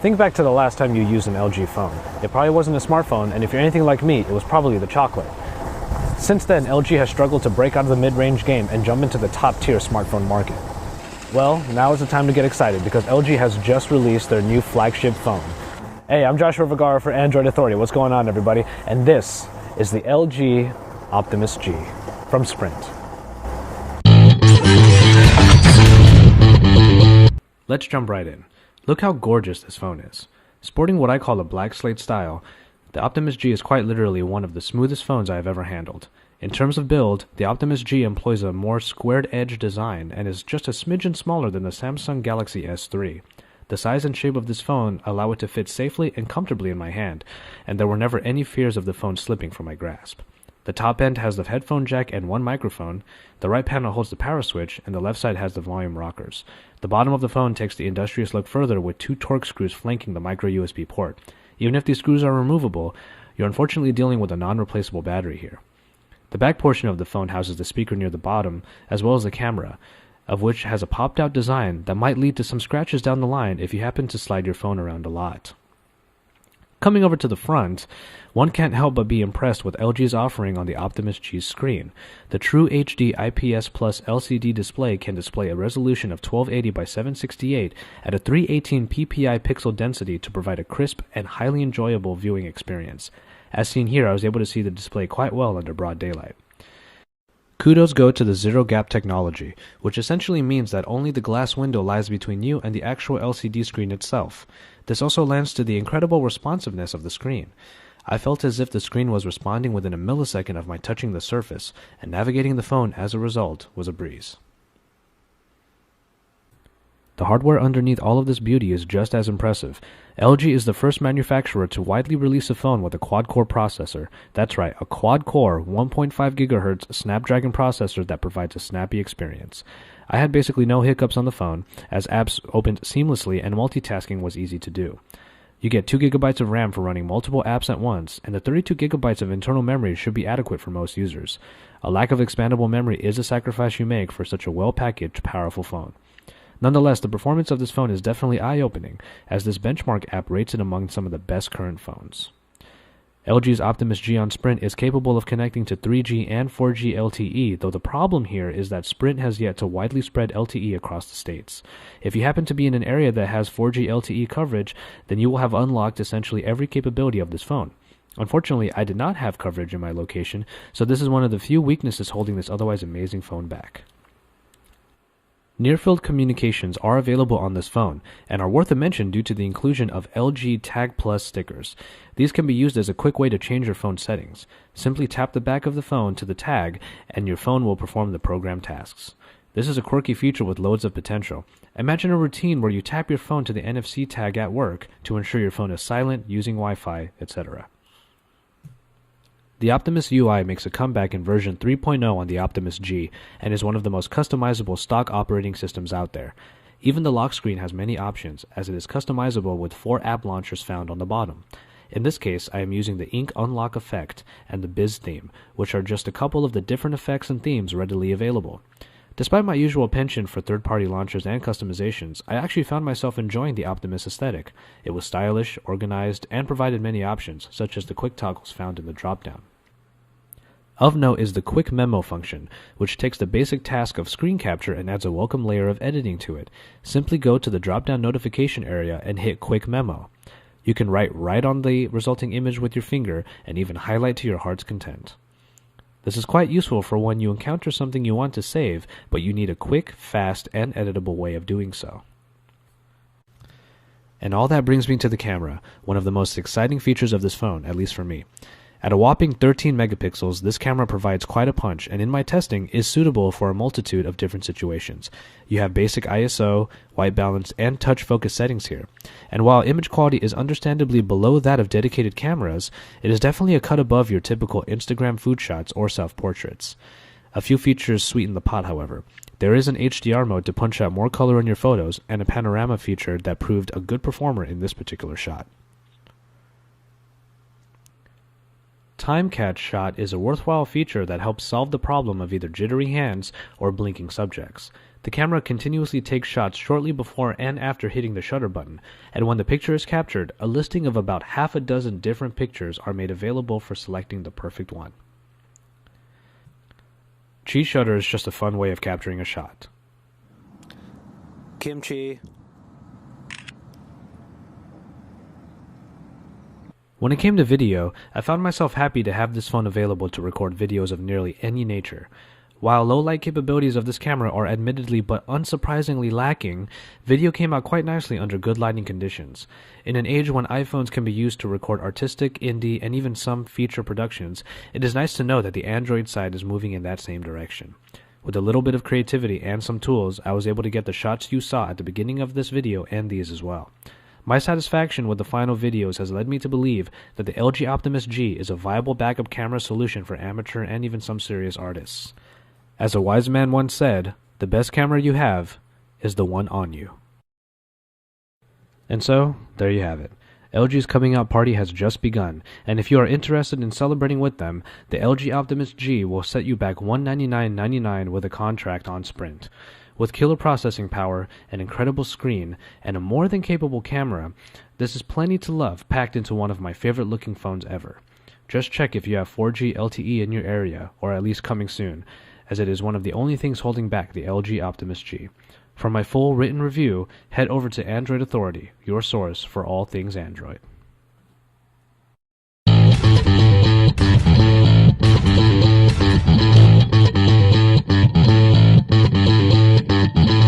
Think back to the last time you used an LG phone. It probably wasn't a smartphone, and if you're anything like me, it was probably the chocolate. Since then, LG has struggled to break out of the mid-range game and jump into the top-tier smartphone market. Well, now is the time to get excited because LG has just released their new flagship phone. Hey, I'm Joshua Vergara for Android Authority. What's going on, everybody? And this is the LG Optimus G from Sprint. Let's jump right in. Look how gorgeous this phone is. Sporting what I call a black slate style, the Optimus G is quite literally one of the smoothest phones I have ever handled. In terms of build, the Optimus G employs a more squared-edge design and is just a smidgen smaller than the Samsung Galaxy S3. The size and shape of this phone allow it to fit safely and comfortably in my hand, and there were never any fears of the phone slipping from my grasp. The top end has the headphone jack and one microphone, the right panel holds the power switch, and the left side has the volume rockers. The bottom of the phone takes the industrious look further with two Torx screws flanking the micro USB port. Even if these screws are removable, you're unfortunately dealing with a non-replaceable battery here. The back portion of the phone houses the speaker near the bottom, as well as the camera, of which has a popped-out design that might lead to some scratches down the line if you happen to slide your phone around a lot. Coming over to the front, one can't help but be impressed with LG's offering on the Optimus G's screen. The True HD IPS Plus LCD display can display a resolution of 1280 by 768 at a 318 ppi pixel density to provide a crisp and highly enjoyable viewing experience. As seen here, I was able to see the display quite well under broad daylight. Kudos go to the Zero Gap technology, which essentially means that only the glass window lies between you and the actual LCD screen itself. This also lends to the incredible responsiveness of the screen. I felt as if the screen was responding within a millisecond of my touching the surface, and navigating the phone as a result was a breeze. The hardware underneath all of this beauty is just as impressive. LG is the first manufacturer to widely release a phone with a quad-core processor. That's right, a quad-core 1.5 GHz Snapdragon processor that provides a snappy experience. I had basically no hiccups on the phone, as apps opened seamlessly and multitasking was easy to do. You get 2 GB of RAM for running multiple apps at once, and the 32 GB of internal memory should be adequate for most users. A lack of expandable memory is a sacrifice you make for such a well-packaged, powerful phone. Nonetheless, the performance of this phone is definitely eye-opening, as this benchmark app rates it among some of the best current phones. LG's Optimus G on Sprint is capable of connecting to 3G and 4G LTE, though the problem here is that Sprint has yet to widely spread LTE across the states. If you happen to be in an area that has 4G LTE coverage, then you will have unlocked essentially every capability of this phone. Unfortunately, I did not have coverage in my location, so this is one of the few weaknesses holding this otherwise amazing phone back. Near-field communications are available on this phone, and are worth a mention due to the inclusion of LG Tag Plus stickers. These can be used as a quick way to change your phone settings. Simply tap the back of the phone to the tag, and your phone will perform the programmed tasks. This is a quirky feature with loads of potential. Imagine a routine where you tap your phone to the NFC tag at work to ensure your phone is silent, using Wi-Fi, etc. The Optimus UI makes a comeback in version 3.0 on the Optimus G, and is one of the most customizable stock operating systems out there. Even the lock screen has many options, as it is customizable with 4 app launchers found on the bottom. In this case, I am using the Ink Unlock effect and the Biz theme, which are just a couple of the different effects and themes readily available. Despite my usual penchant for third-party launchers and customizations, I actually found myself enjoying the Optimus aesthetic. It was stylish, organized, and provided many options, such as the quick toggles found in the drop-down. Of note is the Quick Memo function, which takes the basic task of screen capture and adds a welcome layer of editing to it. Simply go to the drop-down notification area and hit Quick Memo. You can write right on the resulting image with your finger and even highlight to your heart's content. This is quite useful for when you encounter something you want to save, but you need a quick, fast, and editable way of doing so. And all that brings me to the camera, one of the most exciting features of this phone, at least for me. At a whopping 13 megapixels, this camera provides quite a punch, and in my testing is suitable for a multitude of different situations. You have basic ISO, white balance, and touch focus settings here. And while image quality is understandably below that of dedicated cameras, it is definitely a cut above your typical Instagram food shots or self-portraits. A few features sweeten the pot, however. There is an HDR mode to punch out more color in your photos, and a panorama feature that proved a good performer in this particular shot. Time Catch Shot is a worthwhile feature that helps solve the problem of either jittery hands or blinking subjects. The camera continuously takes shots shortly before and after hitting the shutter button, and when the picture is captured, a listing of about half a dozen different pictures are made available for selecting the perfect one. Cheese shutter is just a fun way of capturing a shot. Kimchi. When it came to video, I found myself happy to have this phone available to record videos of nearly any nature. While low light capabilities of this camera are admittedly but unsurprisingly lacking, video came out quite nicely under good lighting conditions. In an age when iPhones can be used to record artistic, indie, and even some feature productions, it is nice to know that the Android side is moving in that same direction. With a little bit of creativity and some tools, I was able to get the shots you saw at the beginning of this video and these as well. My satisfaction with the final videos has led me to believe that the LG Optimus G is a viable backup camera solution for amateur and even some serious artists. As a wise man once said, the best camera you have is the one on you. And so, there you have it. LG's coming out party has just begun, and if you are interested in celebrating with them, the LG Optimus G will set you back $199.99 with a contract on Sprint. With killer processing power, an incredible screen, and a more than capable camera, this is plenty to love packed into one of my favorite looking phones ever. Just check if you have 4G LTE in your area, or at least coming soon, as it is one of the only things holding back the LG Optimus G. For my full written review, head over to Android Authority, your source for all things Android.